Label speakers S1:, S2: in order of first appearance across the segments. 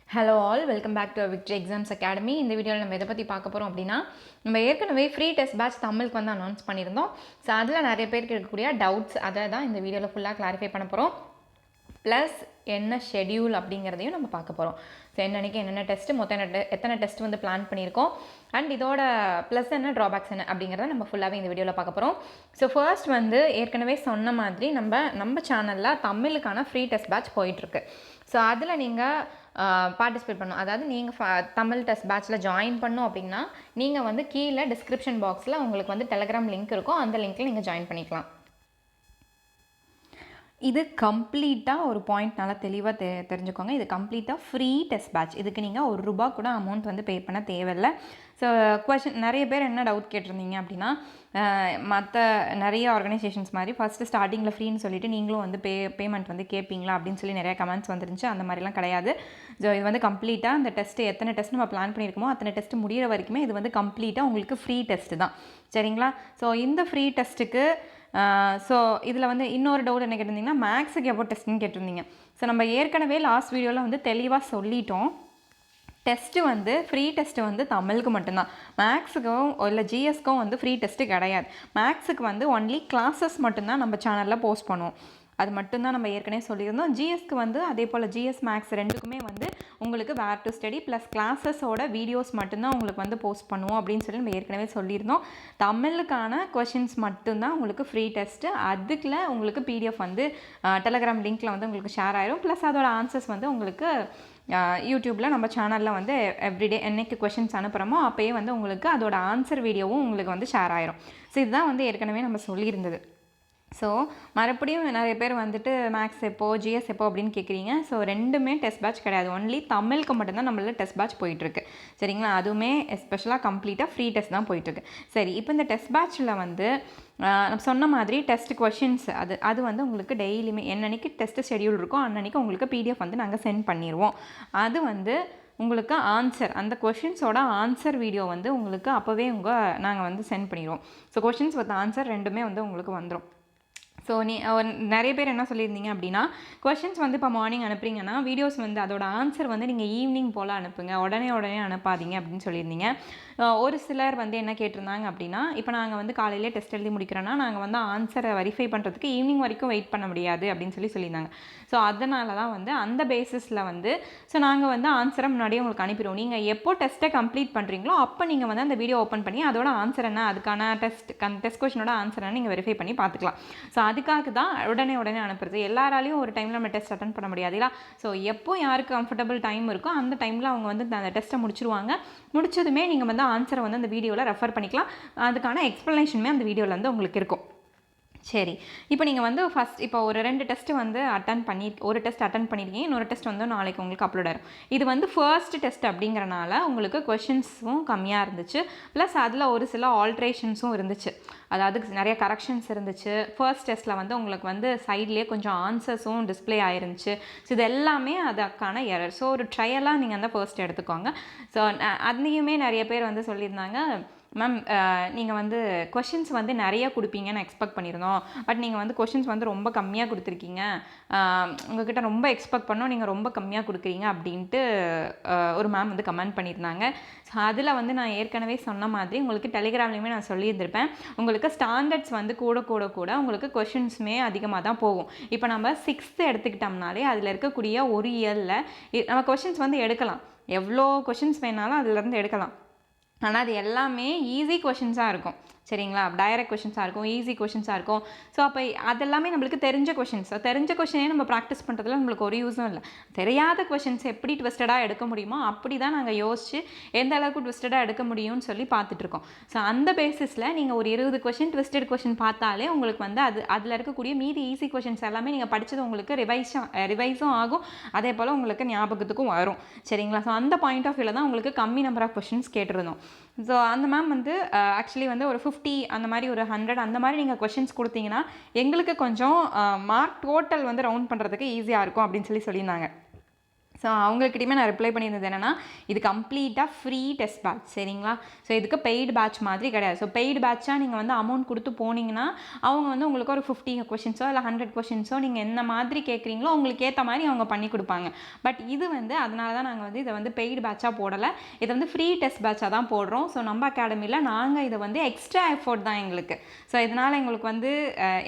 S1: Hello all, welcome back to Victory Exams Academy. இந்த வீடியோவில் நம்ம எதை பற்றி பார்க்க போகிறோம் அப்படின்னா, நம்ம ஏற்கனவே ஃப்ரீ டெஸ்ட் பேட்ச் தமிழுக்கு வந்து அனௌன்ஸ் பண்ணியிருந்தோம். ஸோ அதில் நிறைய பேருக்கு இருக்கக்கூடிய டவுட்ஸ் அதை தான் இந்த வீடியோவில் ஃபுல்லாக கிளாரிஃபை பண்ண போகிறோம். ப்ளஸ் என்ன ஷெடியூல் அப்படிங்கிறதையும் நம்ம பார்க்க போகிறோம். ஸோ என்னன்னைக்கு என்னென்ன டெஸ்ட்டு, மொத்தம் எத்தனை டெஸ்ட் வந்து பிளான் பண்ணியிருக்கோம், அண்ட் இதோட ப்ளஸ் என்ன, ட்ராபேக்ஸ் என்ன அப்படிங்கிறத நம்ம ஃபுல்லாகவே இந்த வீடியோவில் பார்க்க போகிறோம். ஸோ ஃபர்ஸ்ட் வந்து ஏற்கனவே சொன்ன மாதிரி நம்ம சேனலில் தமிழுக்கான ஃப்ரீ டெஸ்ட் பேட்ச் போயிட்டுருக்கு. ஸோ அதில் நீங்கள் பார்ட்டிசிபேட் பண்ணணும். அதாவது நீங்கள் தமிழ் டெஸ்ட் பேட்ச்சில் ஜாயின் பண்ணணும் அப்படின்னா நீங்கள் வந்து கீழே டிஸ்கிரிப்ஷன் பாக்ஸில் உங்களுக்கு வந்து டெலகிராம் லிங்க் இருக்கும். அந்த லிங்க்கில் நீங்கள் ஜாயின் பண்ணிக்கலாம். இது கம்ப்ளீட்டாக ஒரு பாயிண்ட் நல்லா தெளிவாக தெரிஞ்சுக்கோங்க. இது கம்ப்ளீட்டாக ஃப்ரீ டெஸ்ட் பேட்ச். இதுக்கு நீங்கள் ₹1 கூட அமௌண்ட் வந்து பே பண்ண தேவையில்லை. ஸோ நிறைய பேர் என்ன டவுட் கேட்டிருந்தீங்க அப்படின்னா, மற்ற நிறைய ஆர்கனைசேஷன்ஸ் மாதிரி ஃபஸ்ட்டு ஸ்டார்டிங்கில் ஃப்ரீன்னு சொல்லிவிட்டு நீங்களும் வந்து பேமெண்ட் வந்து கேட்பீங்களா அப்படின்னு சொல்லி நிறைய கமெண்ட்ஸ் வந்துருந்துச்சு. அந்த மாதிரிலாம் கிடையாது. ஸோ இது வந்து கம்ப்ளீட்டாக அந்த டெஸ்ட்டு எத்தனை டெஸ்ட் நம்ம பிளான் பண்ணியிருக்கோமோ அத்தனை டெஸ்ட்டு முடிகிற வரைக்குமே இது வந்து கம்ப்ளீட்டாக உங்களுக்கு ஃப்ரீ டெஸ்ட்டு தான். சரிங்களா? ஸோ இந்த ஃப்ரீ டெஸ்ட்டுக்கு ஸோ இதில் வந்து இன்னொரு டவுட் என்ன கேட்டிருந்தீங்கன்னா, மேக்ஸுக்கு எப்போ டெஸ்ட்டுன்னு கேட்டிருந்தீங்க. ஸோ நம்ம ஏற்கனவே லாஸ்ட் வீடியோவில் வந்து தெளிவாக சொல்லிட்டோம். டெஸ்ட்டு வந்து ஃப்ரீ டெஸ்ட்டு வந்து தமிழுக்கு மட்டும்தான். மேக்ஸுக்கும் இல்லை ஜிஎஸ்க்கும் வந்து ஃப்ரீ டெஸ்ட்டு கிடையாது. மேக்ஸுக்கு வந்து ஒன்லி கிளாஸஸ் மட்டும்தான் நம்ம சேனலில் போஸ்ட் பண்ணுவோம். அது மட்டும்தான் நம்ம ஏற்கனவே சொல்லியிருந்தோம். ஜிஎஸ்க்கு வந்து அதே போல் ஜிஎஸ் மேக்ஸ் ரெண்டுக்குமே வந்து உங்களுக்கு வேர் டு ஸ்டடி ப்ளஸ் கிளாஸஸோட வீடியோஸ் மட்டும்தான் உங்களுக்கு வந்து போஸ்ட் பண்ணுவோம் அப்படின்னு சொல்லி நம்ம ஏற்கனவே சொல்லியிருந்தோம். தமிழுக்கான கொஷின்ஸ் மட்டும்தான் உங்களுக்கு ஃப்ரீ டெஸ்ட்டு. அதுக்குள்ள உங்களுக்கு பிடிஎஃப் வந்து டெலகிராம் லிங்க்கில் வந்து உங்களுக்கு ஷேர் ஆயிரும். ப்ளஸ் அதோட ஆன்சர்ஸ் வந்து உங்களுக்கு யூடியூப்பில் நம்ம சேனலில் வந்து எவ்ரிடே என்னைக்கு கொஷின்ஸ் அனுப்புகிறோமோ அப்போயே வந்து உங்களுக்கு அதோட ஆன்சர் வீடியோவும் உங்களுக்கு வந்து ஷேர் ஆயிரும். ஸோ இதுதான் வந்து ஏற்கனவே நம்ம சொல்லியிருந்தது. ஸோ மறுபடியும் நிறைய பேர் வந்துட்டு மேக்ஸ் எப்போ, ஜிஎஸ் எப்போ அப்படின்னு கேட்குறீங்க. ஸோ ரெண்டுமே டெஸ்ட் பேட்ச் கிடையாது. ஒன்லி தமிழுக்கு மட்டும்தான் நம்மள டெஸ்ட் பேட்ச் போயிட்டுருக்கு. சரிங்களா? அதுவுமே எஸ்பெஷலாக கம்ப்ளீட்டாக ஃப்ரீ டெஸ்ட் தான் போயிட்டுருக்கு. சரி, இப்போ இந்த டெஸ்ட் பேட்சில் வந்து நம்ம சொன்ன மாதிரி டெஸ்ட் கொஷின்ஸ் அது வந்து உங்களுக்கு டெய்லியுமே என்னன்னைக்கு டெஸ்ட்டு ஷெடியூல் இருக்கோ அன்னன்னைக்கு உங்களுக்கு பிடிஎஃப் வந்து நாங்கள் சென்ட் பண்ணிடுவோம். அது வந்து உங்களுக்கு ஆன்சர், அந்த கொஷின்ஸோட ஆன்சர் வீடியோ வந்து உங்களுக்கு அப்போவே நாங்கள் வந்து சென்ட் பண்ணிடுவோம். ஸோ கொஷின்ஸ் வித் ஆன்சர் ரெண்டுமே வந்து உங்களுக்கு வந்துடும். ஸோ நிறைய பேர் என்ன சொல்லியிருந்தீங்க அப்படின்னா, கொஷின்ஸ் வந்து இப்போ மார்னிங் அனுப்புறீங்கன்னா வீடியோஸ் வந்து அதோட ஆன்சர் வந்து நீங்கள் ஈவினிங் போல் அனுப்புங்க, உடனே அனுப்பாதீங்க அப்படின்னு சொல்லியிருந்தீங்க. ஒரு சிலர் வந்து என்ன கேட்டிருந்தாங்க அப்படின்னா, இப்போ நாங்கள் வந்து காலையிலே டெஸ்ட் எழுதி முடிக்கிறோன்னா நாங்கள் வந்து ஆன்சரை வெரிஃபை பண்ணுறதுக்கு ஈவினிங் வரைக்கும் வெயிட் பண்ண முடியாது அப்படின்னு சொல்லியிருந்தாங்க. ஸோ அதனால தான் வந்து அந்த பேசிஸில் வந்து நாங்கள் வந்து ஆன்சரை முன்னாடியே உங்களுக்கு அனுப்பிடுவோம். நீங்கள் எப்போ டெஸ்ட்டை கம்ப்ளீட் பண்ணுறீங்களோ அப்போ நீங்கள் வந்து அந்த வீடியோ ஓப்பன் பண்ணி அதோட ஆன்சர் என்ன, அதுக்கான டெஸ்ட் கொஷினோட ஆன்சர் என்ன நீங்கள் வெரிஃபை பண்ணி பார்த்துக்கலாம். ஸோ அதுக்காக தான் உடனே அனுப்புறது. எல்லாராலையும் ஒரு டைமில் நம்ம டெஸ்ட் அட்டன் பண்ண முடியாதுல்ல. ஸோ எப்போ யாருக்கு கம்ஃபர்டபுள் டைம் இருக்கோ அந்த டைமில் அவங்க வந்து அந்த டெஸ்ட்டை முடிச்சிருவாங்க. முடிச்சதுமே நீங்கள் வந்து ஆன்சரை வந்து அந்த வீடியோவில் ரெஃபர் பண்ணிக்கலாம். அதுக்கான எக்ஸ்ப்ளனேஷனுமே அந்த வீடியோவில் வந்து உங்களுக்கு இருக்கும். சரி, இப்போ நீங்கள் வந்து இப்போ ஒரு 2 டெஸ்ட்டு வந்து ஒரு டெஸ்ட் அட்டன் பண்ணியிருக்கீங்க, இன்னொரு டெஸ்ட் வந்து நாளைக்கு உங்களுக்கு அப்லோட் ஆயிரும். இது வந்து ஃபர்ஸ்ட் டெஸ்ட் அப்படிங்கிறனால உங்களுக்கு கொஷின்ஸும் கம்மியாக இருந்துச்சு. ப்ளஸ் அதில் ஒரு சில ஆல்ட்ரேஷன்ஸும் இருந்துச்சு. அதாவது நிறைய கரெக்ஷன்ஸ் இருந்துச்சு. ஃபர்ஸ்ட் டெஸ்ட்டில் வந்து உங்களுக்கு வந்து சைட்லேயே கொஞ்சம் ஆன்சர்ஸும் டிஸ்பிளே ஆயிருந்துச்சு. ஸோ இது எல்லாமே அதுக்கான எரர். ஸோ ஒரு ட்ரையலாக நீங்கள் அந்த ஃபர்ஸ்ட் எடுத்துக்கோங்க. ஸோ அதையுமே நிறைய பேர் வந்து சொல்லியிருந்தாங்க, மேம் நீங்கள் வந்து கொஷின்ஸ் வந்து நிறைய கொடுப்பீங்கன்னு எக்ஸ்பெக்ட் பண்ணியிருந்தோம், பட் நீங்கள் வந்து கொஷின்ஸ் வந்து ரொம்ப கம்மியாக கொடுத்துருக்கீங்க, உங்கள்கிட்ட ரொம்ப எக்ஸ்பெக்ட் பண்ணோம், நீங்கள் ரொம்ப கம்மியாக கொடுக்குறீங்க அப்படின்ட்டு ஒரு மேம் வந்து கமெண்ட் பண்ணியிருந்தாங்க. ஸோ அதில் வந்து நான் ஏற்கனவே சொன்ன மாதிரி உங்களுக்கு டெலிகிராம்லேயுமே நான் சொல்லியிருந்திருப்பேன், உங்களுக்கு ஸ்டாண்டர்ட்ஸ் வந்து கூட உங்களுக்கு கொஷின்ஸுமே அதிகமாக தான் போகும். இப்போ நம்ம 6th எடுத்துக்கிட்டோம்னாலே அதில் இருக்கக்கூடிய ஒரு இயரில் நம்ம கொஷின்ஸ் வந்து எடுக்கலாம், எவ்வளோ கொஷின்ஸ் வேணாலும் அதிலேருந்து எடுக்கலாம். ஆனால் அது எல்லாமே ஈஸி கொஷின்ஸாக இருக்கும். சரிங்களா? டைரக்ட் கொஷின்ஸாக இருக்கும், ஈஸி கொஷின்ஸாக இருக்கும். ஸோ அப்போ அதெல்லாமே நம்மளுக்கு தெரிஞ்ச கொஷின்ஸ். தெரிஞ்ச கொஷினே நம்ம ப்ராக்டிஸ் பண்ணுறதுல நம்மளுக்கு ஒரு யூஸும் இல்லை. தெரியாத கொஷின்ஸ் எப்படி ட்விஸ்டடாக எடுக்க முடியுமோ அப்படி தான் நாங்கள் யோசித்து எந்த அளவுக்கு ட்விஸ்டடாக எடுக்க முடியும்னு சொல்லி பார்த்துட்ருக்கோம். ஸோ அந்த பேசிஸில் நீங்கள் ஒரு 20 கொஷின் ட்விஸ்டட் கொஷின் பார்த்தாலே உங்களுக்கு வந்து அதில் இருக்கக்கூடிய மீதி ஈஸி கொஷின்ஸ் எல்லாமே நீங்கள் படித்தது உங்களுக்கு ரிவைஸும் ஆகும், அதே போல் உங்களுக்கு ஞாபகத்துக்கும் வரும். சரிங்களா? ஸோ அந்த பாயிண்ட் ஆஃப் வியூவில் தான் உங்களுக்கு கம்மி நம்பர் ஆஃப் கொஷின்ஸ் கேட்டிருந்தோம். ஸோ அந்த மேம் வந்து ஆக்சுவலி வந்து ஒரு 50 அந்த மாதிரி ஒரு 100 அந்த மாதிரி நீங்கள் கொஷின்ஸ் கொடுத்தீங்கன்னா எங்களுக்கு கொஞ்சம் மார்க் டோட்டல் வந்து ரவுண்ட் பண்ணுறதுக்கு ஈஸியாக இருக்கும் அப்படின்னு சொல்லியிருந்தாங்க. ஸோ ஸோ அவங்கக்கிட்டையுமே நான் ரிப்ளை பண்ணியிருந்தது என்னென்னா இது கம்ப்ளீட்டாக ஃப்ரீ டெஸ்ட் பேட்ச் சரிங்களா. ஸோ இதுக்கு பெய்டு பேட்ச் மாதிரி கிடையாது. ஸோ பெய்டு பேட்சாக நீங்கள் வந்து அமௌண்ட் கொடுத்து போனீங்கன்னா அவங்க வந்து உங்களுக்கு ஒரு 50 கொஷின்ஸோ இல்லை 100 கொஷின்ஸோ நீங்கள் என்ன மாதிரி கேட்குறீங்களோ உங்களுக்கு ஏற்ற மாதிரி அவங்க பண்ணி கொடுப்பாங்க. பட் இது வந்து அதனால தான் நாங்கள் வந்து இதை வந்து பெய்டு பேட்சாக போடலை, இதை வந்து ஃப்ரீ டெஸ்ட் பேட்சாக தான் போடுறோம். ஸோ நம்ம அகாடமியில் நாங்கள் இதை வந்து எக்ஸ்ட்ரா எஃபோர்ட் தான் எங்களுக்கு. ஸோ இதனால் எங்களுக்கு வந்து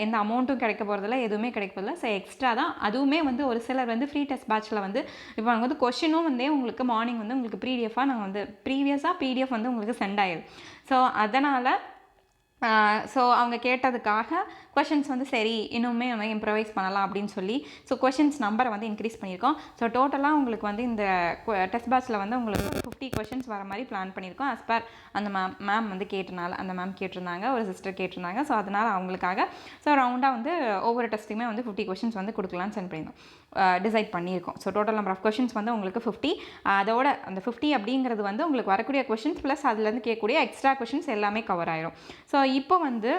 S1: எந்த அமௌண்ட்டும் கிடைக்க போகிறதில்ல, எதுவுமே கிடைக்க போகிறதில்ல. ஸோ எக்ஸ்ட்ரா தான். அதுவுமே வந்து ஒரு சிலர் வந்து ஃப்ரீ டெஸ்ட் பேட்சில் வந்து இப்போ நாங்கள் வந்து கொஷினும் வந்து உங்களுக்கு மார்னிங் வந்து உங்களுக்கு ப்ரீவியஸாக நாங்கள் வந்து பிடிஎஃப் வந்து உங்களுக்கு சென்ட் ஆயிடும். ஸோ அதனால் ஸோ அவங்க கேட்டதுக்காக கொஷின்ஸ் வந்து சரி இன்னுமே நம்ம இம்ப்ரவைஸ் பண்ணலாம் அப்படின்னு சொல்லி ஸோ கொஷின்ஸ் நம்பரை வந்து இன்க்ரீஸ் பண்ணியிருக்கோம். ஸோ டோட்டலாக உங்களுக்கு வந்து இந்த டெஸ்ட் பேட்சில் வந்து உங்களுக்கு 50 கொஷின்ஸ் வர மாதிரி பிளான் பண்ணியிருக்கோம். ஆஸ் பர் அந்த மேம் வந்து அந்த மேம் கேட்டிருந்தாங்க, ஒரு சிஸ்டர் கேட்டிருந்தாங்க. ஸோ அதனால் அவங்களுக்காக ஸோ ரவுண்டாக வந்து ஒவ்வொரு டெஸ்ட்டுமே வந்து 50 கொஷின்ஸ் வந்து கொடுக்கலான்னு சென்ட் பண்ணியிருந்தோம், டிசைட் பண்ணியிருக்கோம். So total number of questions வந்து உங்களுக்கு 50. அதோட அந்த 50 அப்படிங்கிறது வந்து உங்களுக்கு வரக்கூடிய கொஷின்ஸ் ப்ளஸ் அதுலேருந்து கேட்கக்கூடிய எக்ஸ்ட்ரா கொஷின்ஸ் எல்லாமே கவர் ஆயிரும். ஸோ இப்போ வந்து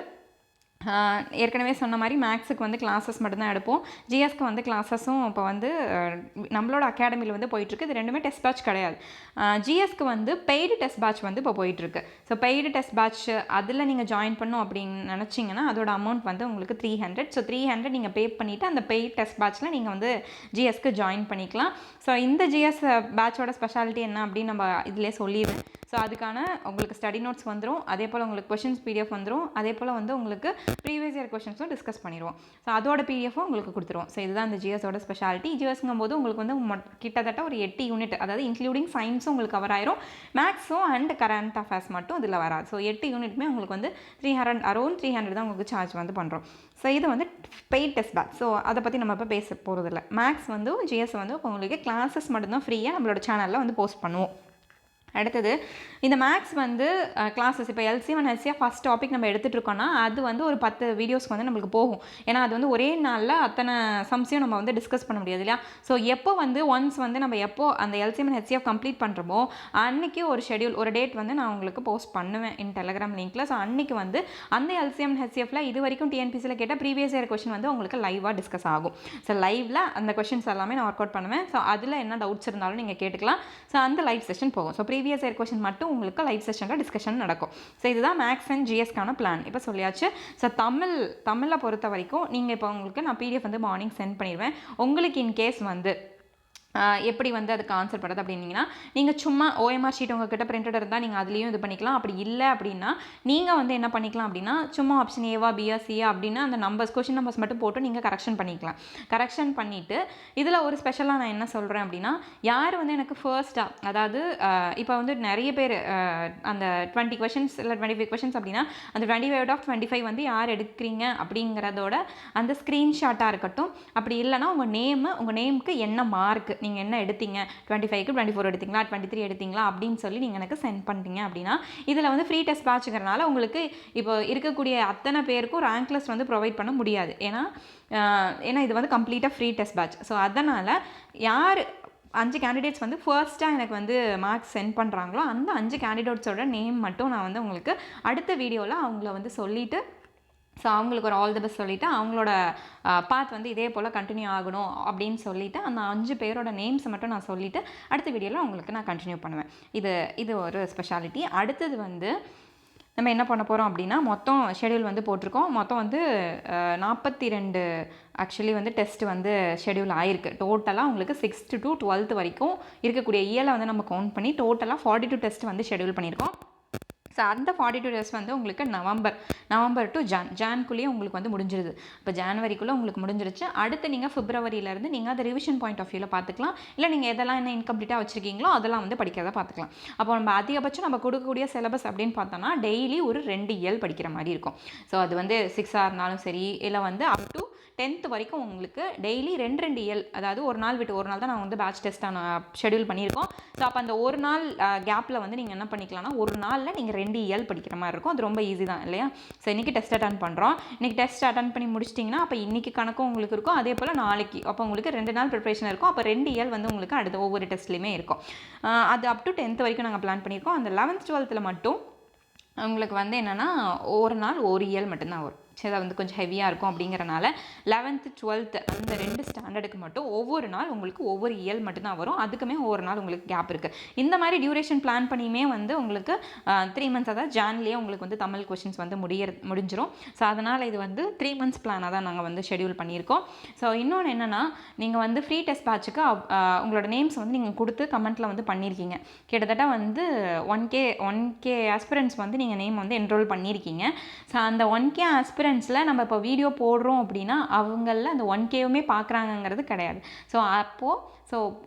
S1: ஏற்கனவே சொன்ன மாதிரி மேக்ஸுக்கு வந்து கிளாஸஸ் மட்டும்தான் எடுப்போம். ஜிஎஸ்க்கு வந்து கிளாஸஸும் இப்போ வந்து நம்மளோட அகாடமியில் வந்து போயிட்டுருக்கு. இது ரெண்டுமே டெஸ்ட் பேட்ச் கிடையாது. ஜிஎஸ்க்கு வந்து பெய்டு டெஸ்ட் பேட்ச் வந்து இப்போ போயிட்டுருக்கு. ஸோ பெய்டு டெஸ்ட் பேட்ச் அதில் நீங்கள் ஜாயின் பண்ணணும் அப்படின்னு நினச்சிங்கன்னா அதோட அமௌண்ட் வந்து உங்களுக்கு 300. ஸோ 300 நீங்கள் பே பண்ணிவிட்டு அந்த பெய்டு டெஸ்ட் பேட்ச்சில் நீங்கள் வந்து ஜிஎஸ்க்கு ஜாயின் பண்ணிக்கலாம். ஸோ இந்த ஜிஎஸ் பேட்சோட ஸ்பெஷாலிட்டி என்ன அப்படின்னு நம்ம இதிலே சொல்லிடுவேன். ஸோ அதுக்கான உங்களுக்கு ஸ்டடி நோட்ஸ் வந்துடும், அதே போல் உங்களுக்கு கொஷின்ஸ் பிடிஎஃப் வந்துடும், அதே போல் வந்து உங்களுக்கு ப்ரீவியஸ் இயர் கொஷின்ஸும் டிஸ்கஸ் பண்ணிடுவோம். ஸோ அதோட பிடிஎஃப்பும் உங்களுக்கு கொடுத்துருவோம். ஸோ இதுதான் இந்த ஜிஎஸோட ஸ்பெஷாலிட்டி. ஜிஎஸ்ங்கும் போது உங்களுக்கு வந்து கிட்டத்தட்ட ஒரு 8 யூனிட், அதாவது இன்க்ளூடிங் சயின்ஸும் உங்களுக்கு கவர் ஆயிரும், மேக்ஸும் அண்ட் கரண்ட் அஃபேர்ஸ் மட்டும் இதில் வராது. ஸோ 8 யூனிட்டுமே உங்களுக்கு வந்து அரௌண்ட் 300 தான் உங்களுக்கு சார்ஜ் வந்து பண்ணுறோம். ஸோ இது வந்து பெய்ட் டெஸ்ட் பேட்ச். ஸோ அதை பற்றி நம்ம இப்போ பேச போகிறதில்ல. மேக்ஸ் வந்து ஜிஎஸ் வந்து இப்போ உங்களுக்கு கிளாஸஸ் மட்டும்தான் ஃப்ரீயாக நம்மளோட சேனலில் வந்து போஸ்ட் பண்ணுவோம். அடுத்தது இந்த மேக்ஸ் வந்து கிளாஸஸ் இப்போ LCM and HCF first topic நம்ம எடுத்துகிட்டு இருக்கோம்னா அது வந்து ஒரு 10 வீடியோஸ்க்கு வந்து நம்மளுக்கு போகும். ஏன்னா அது வந்து ஒரே நாளில் அத்தனை சம்ஸையும் நம்ம வந்து டிஸ்கஸ் பண்ண முடியாது இல்லையா. ஸோ எப்போ வந்து ஒன்ஸ் வந்து நம்ம எப்போ அந்த எல்சிஎம் அண்ட் ஹெச்சிஎஃப் கம்ப்ளீட் பண்ணுறோமோ அன்றைக்கி ஒரு ஷெடியூல், ஒரு டேட் வந்து நான் உங்களுக்கு போஸ்ட் பண்ணுவேன் இன் டெலகிராம் லிங்க்கில். ஸோ அன்றைக்கி வந்து அந்த எல்சிஎம் அண்ட் ஹெச்சிஎஃப்ல இது வரைக்கும் டிஎன்பிசியில் கேட்ட ப்ரீவியஸ் இயர் கொஷின் வந்து உங்களுக்கு லைவாக டிஸ்கஸ் ஆகும். ஸோ லைவில் அந்த கொஷின்ஸ் எல்லாமே நான் ஒர்க் அவுட் பண்ணுவேன். ஸோ அதில் என்ன டவுட்ஸ் இருந்தாலும் நீங்கள் கேட்டுக்கலாம். ஸோ அந்த லைவ் செஷன் போகும். ஸோ ப்ரீவியஸ் இயர் கொஷின் மட்டும் உங்களுக்கு லைவ் செஷனில் டிஸ்கஷன் நடக்கும். ஸோ இதுதான் மேக்ஸ் அண்ட் ஜிஎஸ்க்கான பிளான் இப்போ சொல்லியாச்சு. ஸோ தமிழில் பொறுத்த வரைக்கும் நீங்கள் இப்போ உங்களுக்கு நான் பிடிஎஃப் வந்து மார்னிங் சென்ட் பண்ணிடுவேன். உங்களுக்கு இன்கேஸ் வந்து எப்படி வந்து அதுக்கு ஆன்சர் பண்ணுறது அப்படின்னீங்கன்னா நீங்கள் சும்மா ஓஎம்ஆர் ஷீட் உங்கள்கிட்ட பிரிண்டட் இருந்தால் நீங்கள் அதுலேயும் இது பண்ணிக்கலாம். அப்படி இல்லை அப்படின்னா நீங்கள் வந்து என்ன பண்ணிக்கலாம் அப்படின்னா சும்மா ஆப்ஷன் ஏவா பிஆ சியா அப்படின்னு அந்த நம்பர்ஸ் கொஷின் நம்பர்ஸ் மட்டும் போட்டு நீங்கள் கரெக்ஷன் பண்ணிக்கலாம். கரெக்ஷன் பண்ணிவிட்டு இதில் ஒரு ஸ்பெஷலாக நான் என்ன சொல்கிறேன் அப்படின்னா யார் வந்து எனக்கு ஃபர்ஸ்ட்டாக, அதாவது இப்போ வந்து நிறைய பேர் அந்த 20 கொஷின்ஸ் இல்லை 25 கொஷின்ஸ் அப்படின்னா அந்த 25 out of 25 வந்து யார் எடுக்கிறீங்க அப்படிங்கிறதோட அந்த ஸ்க்ரீன்ஷாட்டாக இருக்கட்டும். அப்படி இல்லைனா உங்கள் நேமுக்கு என்ன மார்க்கு, நீங்கள் என்ன எடுத்தீங்க, 25க்கு 24 எடுத்தீங்களா, 23 எடுத்தீங்களா அப்படின்னு சொல்லி நீங்கள் எனக்கு சென்ட் பண்ணிட்டீங்க அப்படின்னா இதில் வந்து ஃப்ரீ டெஸ்ட் பேட்சுங்கிறனால உங்களுக்கு இப்போ இருக்கக்கூடிய அத்தனை பேருக்கும் ரேங்க் லிஸ்ட் வந்து ப்ரொவைட் பண்ண முடியாது. ஏன்னா இது வந்து கம்ப்ளீட்டாக ஃப்ரீ டெஸ்ட் பேட்ச். ஸோ அதனால் யார் 5 கேண்டிடேட்ஸ் வந்து ஃபர்ஸ்ட்டாக எனக்கு வந்து மார்க்ஸ் சென்ட் பண்ணுறாங்களோ அந்த 5 கேண்டிடேட்ஸோட நேம் மட்டும் நான் வந்து உங்களுக்கு அடுத்த வீடியோவில் அவங்கள வந்து சொல்லிவிட்டு ஸோ அவங்களுக்கு ஒரு ஆல் தி பெஸ்ட் சொல்லிவிட்டு அவங்களோட பாத் வந்து இதே போல் கண்டினியூ ஆகணும் அப்படின்னு சொல்லிவிட்டு அந்த 5 பேரோட நேம்ஸை மட்டும் நான் சொல்லிவிட்டு அடுத்த வீடியோவில் உங்களுக்கு நான் கண்டினியூ பண்ணுவேன். இது ஒரு ஸ்பெஷாலிட்டி. அடுத்தது வந்து நம்ம என்ன பண்ண போகிறோம் அப்படின்னா மொத்தம் ஷெடியூல் வந்து போட்டிருக்கோம். மொத்தம் வந்து 42 ஆக்சுவலி வந்து டெஸ்ட் வந்து ஷெடியூல் ஆகிருக்கு. டோட்டலாக உங்களுக்கு 6th to 12th வரைக்கும் இருக்கக்கூடிய இயலை வந்து நம்ம கவுண்ட் பண்ணி டோட்டலாக 42 டெஸ்ட் வந்து ஷெடியூல் பண்ணியிருக்கோம். ஸோ அந்த 42 டேஸ் வந்து உங்களுக்கு நவம்பர் டு ஜான்குள்ளேயே உங்களுக்கு வந்து முடிஞ்சிருது. இப்போ ஜான்வரிக்குள்ளே உங்களுக்கு முடிஞ்சிருச்சு. அடுத்து நீங்கள் பிப்ரவரியிலேருந்து நீங்கள் அதை ரிவிஷன் பாயிண்ட் ஆஃப் வியூவில் பார்த்துக்கலாம். இல்லை நீங்கள் எதெல்லாம் என்ன இன்கம்ப்ளீட்டாக வச்சுருக்கீங்களோ அதெல்லாம் வந்து படிக்கிறத பார்த்துக்கலாம். அப்போ நம்ம அதிகபட்சம் நம்ம கொடுக்கக்கூடிய சிலபஸ் அப்படின்னு பார்த்தோன்னா டெய்லி ஒரு 2 இயல் படிக்கிற மாதிரி இருக்கும். ஸோ அது வந்து 6 இருந்தாலும் சரி இல்லை வந்து அப் டு 10th வரைக்கும் உங்களுக்கு டெய்லி 2 இயல், அதாவது ஒரு நாள் விட்டு ஒரு நாள் தான் நான் வந்து பேட்ச் டெஸ்ட்டாக ஷெடியூல் பண்ணியிருக்கோம். ஸோ அப்போ அந்த ஒரு நாள் கேப்பில் வந்து நீங்கள் என்ன பண்ணிக்கலாம்னா ஒரு நாளில் நீங்கள் 2 இயல் படிக்கிற மாதிரி இருக்கும். அது ரொம்ப ஈஸி தான் இல்லையா. ஸோ இன்றைக்கி டெஸ்ட் அட்டன் பண்ணுறோம். இன்றைக்கி டெஸ்ட் அட்டன் பண்ணி முடிச்சிட்டிங்கன்னா அப்போ இன்றைக்கி கணக்கும் உங்களுக்கு இருக்கும். அதே போல் நாளைக்கு அப்போ உங்களுக்கு 2 நாள் ப்ரிப்ரேஷன் இருக்கும். அப்போ 2 இயல் வந்து உங்களுக்கு அடுத்த ஒவ்வொரு டெஸ்ட்லேயுமே இருக்கும். அது அப் டு 10th வரைக்கும் நாங்கள் பிளான் பண்ணியிருக்கோம். அந்த 11th 12th மட்டும் உங்களுக்கு வந்து என்னென்னா ஒரு நாள் ஒரு இயல் மட்டும்தான் வரும். சரி அது வந்து கொஞ்சம் ஹெவியாக இருக்கும் அப்படிங்கிறனால 11th 12th அந்த 2 ஸ்டாண்டர்டுக்கு மட்டும் ஒவ்வொரு நாள் உங்களுக்கு ஒவ்வொரு இயல் மட்டும்தான் வரும். அதுக்குமே ஒவ்வொரு நாள் உங்களுக்கு கேப் இருக்குது. இந்த மாதிரி டியூரேஷன் பிளான் பண்ணியுமே வந்து உங்களுக்கு 3 மந்த்ஸ், அதாவது ஜான்லேயே உங்களுக்கு வந்து தமிழ் கொஷின்ஸ் வந்து முடிஞ்சிடும். ஸோ அதனால் இது வந்து 3 மந்த்ஸ் பிளானாக தான் நாங்கள் வந்து ஷெடியூல் பண்ணியிருக்கோம். ஸோ இன்னொன்று என்னென்னா, நீங்கள் வந்து ஃப்ரீ டெஸ்ட் பேட்சுக்கு உங்களோட நேம்ஸ் வந்து நீங்கள் கொடுத்து கமெண்ட்டில் வந்து பண்ணியிருக்கீங்க. கிட்டத்தட்ட வந்து 1K ஆஸ்பிரன்ஸ் வந்து நீங்கள் நேம் வந்து என்ரோல் பண்ணியிருக்கீங்க. ஸோ அந்த 1K ஆஸ்பிரன்ஸில் நம்ம இப்போ வீடியோ போடுறோம் அப்படின்னா அவங்களில் அந்த 1Kவுமே பார்க்குறாங்கங்கிறது கிடையாது. ஸோ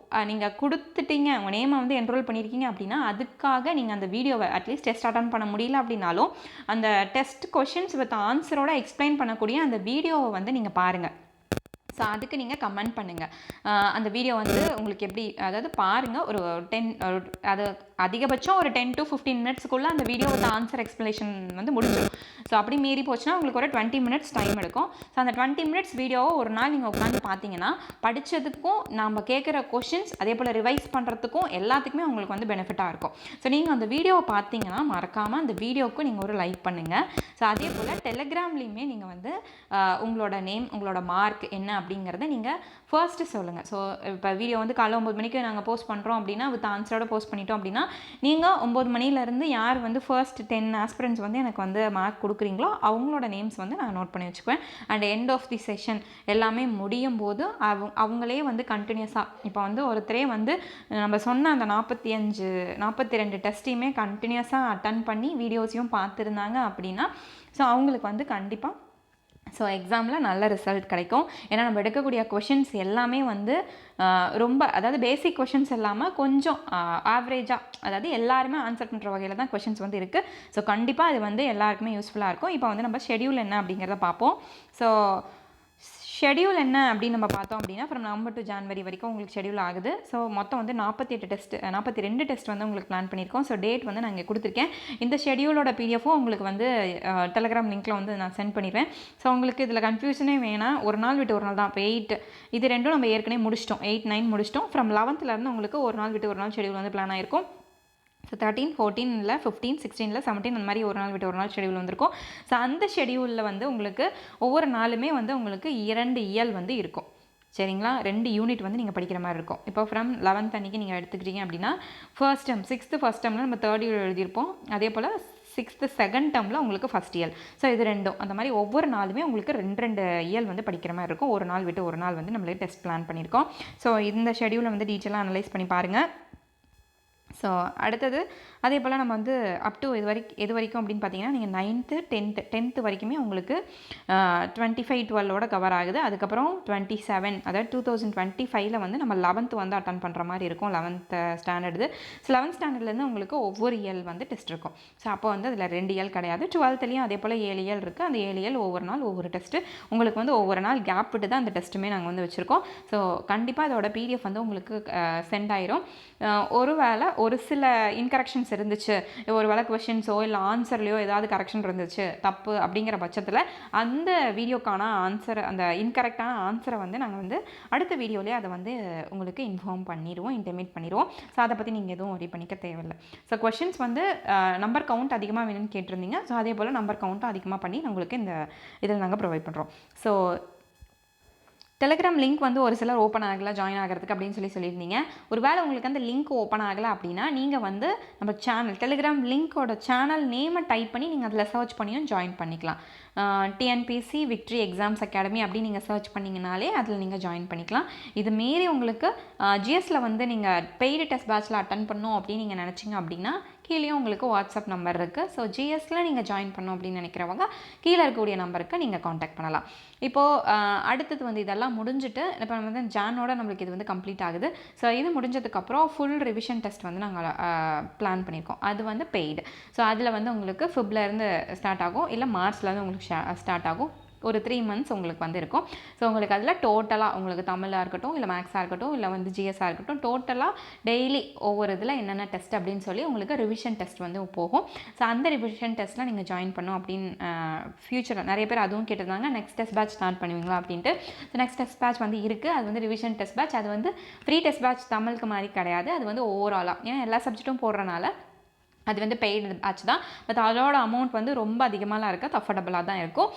S1: நீங்கள் கொடுத்துட்டீங்க, உங்கள் நேமை வந்து என்ரோல் பண்ணியிருக்கீங்க அப்படின்னா அதுக்காக நீங்கள் அந்த வீடியோவை அட்லீஸ்ட் டெஸ்ட் அட்டன் பண்ண முடியல அப்படின்னாலும் அந்த டெஸ்ட் கொஷின்ஸ் வித் ஆன்சரோட எக்ஸ்பிளைன் பண்ணக்கூடிய அந்த வீடியோவை வந்து நீங்கள் பாருங்கள். ஸோ அதுக்கு நீங்கள் கமெண்ட் பண்ணுங்கள். அந்த வீடியோ வந்து உங்களுக்கு எப்படி, அதாவது பாருங்கள், ஒரு 10 அது அதிகபட்சம் ஒரு 10 to 15 மினிட்ஸ்க்குள்ளே அந்த வீடியோ வித் ஆன்சர் எக்ஸ்ப்ளனேஷன் வந்து முடிஞ்சிடும். ஸோ அப்படி மீறி போச்சுன்னா உங்களுக்கு ஒரு 20 மினிட்ஸ் டைம் எடுக்கும். ஸோ அந்த 20 மினிட்ஸ் வீடியோவை ஒரு நாள் நீங்கள் உட்காந்து பார்த்தீங்கன்னா படித்ததுக்கும் நம்ம கேட்குற கொஷின்ஸ் அதே போல் ரிவைஸ் பண்ணுறதுக்கும் எல்லாத்துக்குமே உங்களுக்கு வந்து பெனிஃபிட்டாக இருக்கும். ஸோ நீங்கள் அந்த வீடியோவை பார்த்தீங்கன்னா மறக்காமல் அந்த வீடியோவுக்கு நீங்கள் ஒரு லைக் பண்ணுங்கள். ஸோ அதே போல் டெலிகிராம்லேயுமே நீங்கள் வந்து உங்களோட நேம், உங்களோட மார்க் என்ன அப்படிங்கிறத நீங்கள் ஃபர்ஸ்ட்டு சொல்லுங்கள். ஸோ இப்போ வீடியோ வந்து காலைல 9 மணிக்கு நாங்கள் போஸ்ட் பண்ணுறோம் அப்படின்னா வித் ஆன்சரோட போஸ்ட் பண்ணிட்டோம் அப்படின்னா நீங்கள் 9 மணிலேருந்து யார் வந்து ஃபர்ஸ்ட் 10 ஆஸ்பிரன்ஸ் வந்து எனக்கு வந்து மார்க் கொடுக்குறீங்களோ அவங்களோட நேம்ஸ் வந்து நான் நோட் பண்ணி வச்சுக்குவேன். And end of the session எல்லாமே முடியும் போது அவங்களே வந்து கண்டினியூஸாக இப்போ வந்து ஒருத்தரே வந்து நம்ம சொன்ன அந்த 42 டெஸ்ட்டையுமே கண்டினியூஸாக அட்டன் பண்ணி வீடியோஸையும் பார்த்துருந்தாங்க அப்படின்னா ஸோ அவங்களுக்கு வந்து கண்டிப்பாக ஸோ எக்ஸாமில் நல்ல ரிசல்ட் கிடைக்கும். ஏன்னா நம்ம எடுக்கக்கூடிய கொஷின்ஸ் எல்லாமே வந்து ரொம்ப, அதாவது பேசிக் கொஷின்ஸ் இல்லாமல் கொஞ்சம் ஆவரேஜாக, அதாவது எல்லாருமே ஆன்சர் பண்ணுற வகையில் தான் கொஷின்ஸ் வந்து இருக்குது. ஸோ கண்டிப்பாக அது வந்து எல்லாருக்குமே யூஸ்ஃபுல்லாக இருக்கும். இப்போ வந்து நம்ம ஷெடியூல் என்ன அப்படிங்கிறத பார்ப்போம். ஸோ ஷெடியூல் என்ன அப்படின்னு நம்ம பார்த்தோம் அப்படின்னா ஃப்ரம் நவம்பர் டு ஜான்வரி வரைக்கும் உங்களுக்கு ஷெடியூல் ஆகுது. ஸோ மொத்தம் வந்து 42 டெஸ்ட் வந்து உங்களுக்கு பிளான் பண்ணியிருக்கோம். ஸோ டேட் வந்து நான் இங்கே கொடுத்துருக்கேன். இந்த ஷெடியூலோட பிடிஎஃப்பும் உங்களுக்கு வந்து டெலிகிராம் லிங்க்கில் வந்து நான் சென்ட் பண்ணிடுவேன். ஸோ உங்களுக்கு இதில் கன்ஃபியூஷனே வேணாம், ஒரு நாள் விட்டு ஒரு நாள் தான். இப்போ 8 இது ரெண்டும் நம்ம ஏற்கனவே முடிச்சிட்டோம், 8, 9 முடிச்சிட்டோம். ஃப்ரம் 11th உங்களுக்கு ஒரு நாள் விட்டு ஒரு நாள் ஷெடியூல் வந்து பிளான் ஆயிருக்கும். ஸோ 13, 14, 15, 16, 17 அந்த மாதிரி ஒரு நாள் விட்டு ஒரு நாள் ஷெடியூல் வந்திருக்கும். ஸோ அந்த ஷெடியூலில் வந்து உங்களுக்கு ஒவ்வொரு நாளுமே வந்து உங்களுக்கு 2 இயல் வந்து இருக்கும். சரிங்களா, 2 யூனிட் வந்து நீங்கள் படிக்கிற மாதிரி இருக்கும். இப்போ ஃப்ரம் 11th அன்றைக்கி நீங்கள் எடுத்துக்கிட்டீங்க அப்படின்னா ஃபர்ஸ்ட் டேர்ம் 6th ஃபர்ஸ்ட் டேர்மில் நம்ம 3rd இயர் எழுதியிருப்போம். அதே போல் 6th செகண்ட் டேர்மில் உங்களுக்கு ஃபஸ்ட் இயல். ஸோ இது ரெண்டும் அந்த மாதிரி ஒவ்வொரு நாளுமே உங்களுக்கு 2 இயல் வந்து படிக்கிற மாதிரி இருக்கும். ஒரு நாள் விட்டு ஒரு நாள் வந்து நம்மளே டெஸ்ட் பிளான் பண்ணியிருக்கோம். ஸோ இந்த ஷெடியூலை வந்து டீட்டெயிலாக அனலைஸ் பண்ணி பாருங்கள். ஸோ அடுத்தது அதே போல் நம்ம வந்து அப் டு எது வரைக்கும் அப்படின்னு பார்த்தீங்கன்னா நீங்கள் 9th 10th வரைக்குமே உங்களுக்கு 25-12 கவர் ஆகுது. அதுக்கப்புறம் 27, அதாவது 2025 வந்து நம்ம 11th வந்து அட்டன் பண்ணுற மாதிரி இருக்கும். 11th standard. ஸோ 11th ஸ்டாண்டர்ட்லேருந்து உங்களுக்கு ஒவ்வொரு இயல் வந்து டெஸ்ட் இருக்கும். ஸோ அப்போ வந்து அதில் 2 இயல் கிடையாது. 12thலேயும் அதே போல் 7 இயல் இருக்குது. அந்த 7 இயல் ஒவ்வொரு நாள் ஒவ்வொரு டெஸ்ட்டு உங்களுக்கு வந்து ஒவ்வொரு நாள் கேப் விட்டு தான் அந்த டெஸ்ட்டுமே நாங்கள் வந்து வச்சுருக்கோம். ஸோ கண்டிப்பாக அதோட பிடிஎஃப் வந்து உங்களுக்கு சென்ட் ஆயிரும். ஒருவேளை ஒரு சில இன்கரெக்ஷன்ஸ் இருந்துச்சு, ஒரு வேளை கொஷின்ஸோ இல்லை ஆன்சர்லையோ ஏதாவது கரெக்ஷன் இருந்துச்சு தப்பு அப்படிங்கிற பட்சத்தில் அந்த வீடியோக்கான ஆன்சர், அந்த இன்கரெக்டான ஆன்சரை வந்து நாங்கள் வந்து அடுத்த வீடியோலேயே அதை வந்து உங்களுக்கு இன்ஃபார்ம் பண்ணிடுவோம், இன்டிமேட் பண்ணிடுவோம். ஸோ அதை பற்றி நீங்கள் எதுவும் ஒரி பண்ணிக்க தேவையில்லை. ஸோ கொஷின்ஸ் வந்து நம்பர் கவுண்ட் அதிகமாக வேணும்னு கேட்டிருந்தீங்க. ஸோ அதே போல் நம்பர் கவுண்ட்டும் அதிகமாக பண்ணி உங்களுக்கு இந்த இதில் நாங்கள் ப்ரொவைட் பண்ணுறோம். ஸோ டெலிகிராம் லிங்க் வந்து ஒரு சிலர் ஓப்பன் ஆகலை ஜாயின் ஆகிறதுக்கு அப்படின்னு சொல்லியிருந்தீங்க. ஒரு வேளை உங்களுக்கு அந்த லிங்க் ஓப்பன் ஆகலை அப்படின்னா நீங்கள் வந்து நம்ம சேனல் டெலிகிராம் லிங்க்கோட சேனல் நேமை டைப் பண்ணி நீங்கள் அதில் சர்ச் பண்ணியும் ஜாயின் பண்ணிக்கலாம். டிஎன்பிஎஸ்சி விக்ட்ரி எக்ஸாம்ஸ் அகாடமி அப்படின்னு நீங்கள் சர்ச் பண்ணிங்கனாலே அதில் நீங்கள் ஜாயின் பண்ணிக்கலாம். இது மாரி உங்களுக்கு ஜிஎஸ்சில் வந்து நீங்கள் பெய்டு டெஸ்ட் பேட்சில் அட்டன் பண்ணணும் அப்படின்னு நீங்கள் நினச்சிங்க அப்படின்னா கீழேயும் உங்களுக்கு வாட்ஸ்அப் நம்பர் இருக்குது. ஸோ ஜிஎஸ்சில் நீங்கள் ஜாயின் பண்ணணும் அப்படின்னு நினைக்கிறவங்க கீழே இருக்கக்கூடிய நம்பருக்கு நீங்கள் காண்டாக்ட் பண்ணலாம். இப்போது அடுத்தது வந்து இதெல்லாம் முடிஞ்சுட்டு இப்போ நம்ம வந்து ஜானோட நம்மளுக்கு இது வந்து கம்ப்ளீட் ஆகுது. ஸோ இது முடிஞ்சதுக்கப்புறம் ஃபுல் ரிவிஷன் டெஸ்ட் வந்து நாங்கள் பிளான் பண்ணியிருக்கோம். அது வந்து பெய்டு. ஸோ அதில் வந்து உங்களுக்கு ஃபிப்லேருந்து ஸ்டார்ட் ஆகும், இல்லை மார்ச்லேருந்து உங்களுக்கு ஸ்டார்ட் ஆகும். ஒரு 3 மந்த்ஸ் உங்களுக்கு வந்து இருக்கும். ஸோ உங்களுக்கு அதில் டோட்டலாக உங்களுக்கு தமிழாக இருக்கட்டும், இல்லை மேக்ஸாக இருக்கட்டும், இல்லை வந்து ஜிஎஸ்ஸாக இருக்கட்டும், டோட்டலாக டெய்லி ஒவ்வொரு இதில் என்னென்ன டெஸ்ட் அப்படின்னு சொல்லி உங்களுக்கு ரிவிஷன் டெஸ்ட் வந்து போகும். ஸோ அந்த ரிவிஷன் டெஸ்ட்டில் நீங்கள் ஜாயின் பண்ணோம் அப்படின்னு ஃப்யூச்சரில் நிறைய பேர் அதுவும் கேட்டிருந்தாங்க, நெக்ஸ்ட் டெஸ்ட் பேட்ச் ஸ்டார்ட் பண்ணுவீங்களா அப்படின்ட்டு. ஸோ நெக்ஸ்ட் டெஸ்ட் பேட்ச் வந்து இருக்குது. அது வந்து ரிவிஷன் டெஸ்ட் பேட்ச். அது வந்து ஃப்ரீ டெஸ்ட் பேட்ச் தமிழுக்கு மாதிரி கிடையாது. அது வந்து ஓவராலாக, ஏன்னா எல்லா சப்ஜெக்ட்டும் போடுறனால அது வந்து பெய்டு பேட்ச் தான். பட் அதோட அமௌண்ட் வந்து ரொம்ப அதிகமாகலாம் இருக்காது, அஃபோர்டபுளாக தான் இருக்கும்.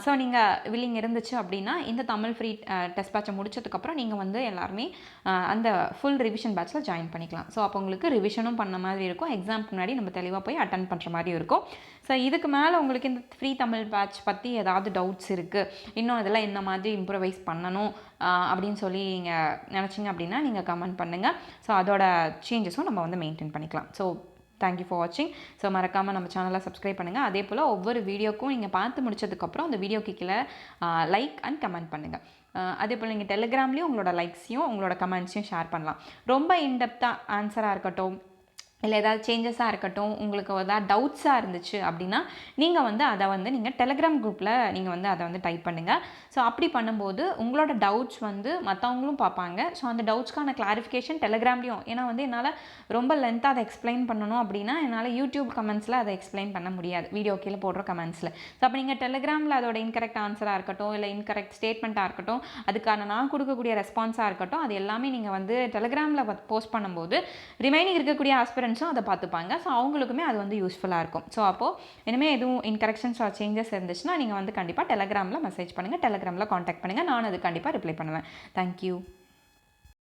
S1: ஸோ நீங்கள் வில்லிங் இருந்துச்சு அப்படின்னா இந்த தமிழ் ஃப்ரீ டெஸ்ட் பேட்சை முடிச்சதுக்கப்புறம் நீங்கள் வந்து எல்லாருமே அந்த ஃபுல் ரிவிஷன் பேட்சில் ஜாயின் பண்ணிக்கலாம். ஸோ அப்போ உங்களுக்கு ரிவிஷனும் பண்ண மாதிரி இருக்கும், எக்ஸாம்க்கு முன்னாடி நம்ம தெளிவாக போய் அட்டன் பண்ணுற மாதிரி இருக்கும். ஸோ இதுக்கு மேலே உங்களுக்கு இந்த ஃப்ரீ தமிழ் பேட்ச் பற்றி ஏதாவது டவுட்ஸ் இருக்குது, இன்னும் இதெல்லாம் என்ன மாதிரி இம்ப்ரூவைஸ் பண்ணணும் அப்படின்னு சொல்லி நீங்கள் நினச்சிங்க அப்படின்னா நீங்கள் கமெண்ட் பண்ணுங்கள். ஸோ அதோட சேஞ்சஸும் நம்ம வந்து மெயின்டைன் பண்ணிக்கலாம். ஸோ தேங்க்யூ ஃபார் வாட்சிங். ஸோ மறக்காமல் நம்ம சேனலை சப்ஸ்கிரைப் பண்ணுங்கள். அதே போல் ஒவ்வொரு வீடியோக்கும் நீங்கள் பார்த்து முடிச்சதுக்கப்புறம் அந்த வீடியோக்கு கீழே லைக் அண்ட் கமெண்ட் பண்ணுங்கள். அதே போல் நீங்கள் டெலிகிராம்லேயும் உங்களோட லைக்ஸையும் உங்களோட கமெண்ட்ஸையும் ஷேர் பண்ணலாம். ரொம்ப இன்டெப்த்தாக ஆன்சராக இருக்கட்டும், இல்லை ஏதாவது சேஞ்சஸாக இருக்கட்டும், உங்களுக்கு ஏதாவது டவுட்ஸாக இருந்துச்சு அப்படின்னா நீங்கள் வந்து அதை வந்து நீங்கள் டெலிகிராம் குரூப்பில் நீங்கள் வந்து அதை வந்து டைப் பண்ணுங்கள். ஸோ அப்படி பண்ணும்போது உங்களோட டவுட்ஸ் வந்து மற்றவங்களும் பார்ப்பாங்க. ஸோ அந்த டவுட்ஸ்க்கான கிளாரிஃபிகேஷன் டெலிகிராம்லேயும், ஏன்னா வந்து என்னால் ரொம்ப லென்த்தாக அதை எக்ஸ்பிளைன் பண்ணணும் அப்படின்னா என்னால் யூடியூப் கமெண்ட்ஸில் அதை எக்ஸ்பிளைன் பண்ண முடியாது, வீடியோ கீழே போடுற கமெண்ட்ஸில். ஸோ அப்போ நீங்கள் டெலிகிராமில் அதோட இன்கரெக்ட் ஆன்சராக இருக்கட்டும், இல்லை இன்கரெக்ட் ஸ்டேட்மெண்ட்டாக இருக்கட்டும், அதுக்கான நான் கொடுக்கக்கூடிய ரெஸ்பான்ஸாக இருக்கட்டும், அது எல்லாமே நீங்கள் வந்து டெலிகிராமில் போஸ்ட் பண்ணும்போது ரிமைனிங் இருக்கக்கூடிய ஆஸ்பிரன்ஸும் அதை பார்த்துப்பாங்க. ஸோ அவங்களுக்குமே அது வந்து யூஸ்ஃபுல்லாக இருக்கும். ஸோ அப்போது இனிமேல் எதுவும் இன்கரெக்ஷன்ஸ் ஆர் சேஞ்சஸ் இருந்துச்சுன்னா நீங்கள் வந்து கண்டிப்பாக டெலிகிராமில் மெசேஜ் பண்ணுங்கள், டெலிகிராமில் காண்டாக்ட் பண்ணுங்கள், நான் அது கண்டிப்பாக ரிப்ளை பண்ணுவேன். தேங்க்யூ.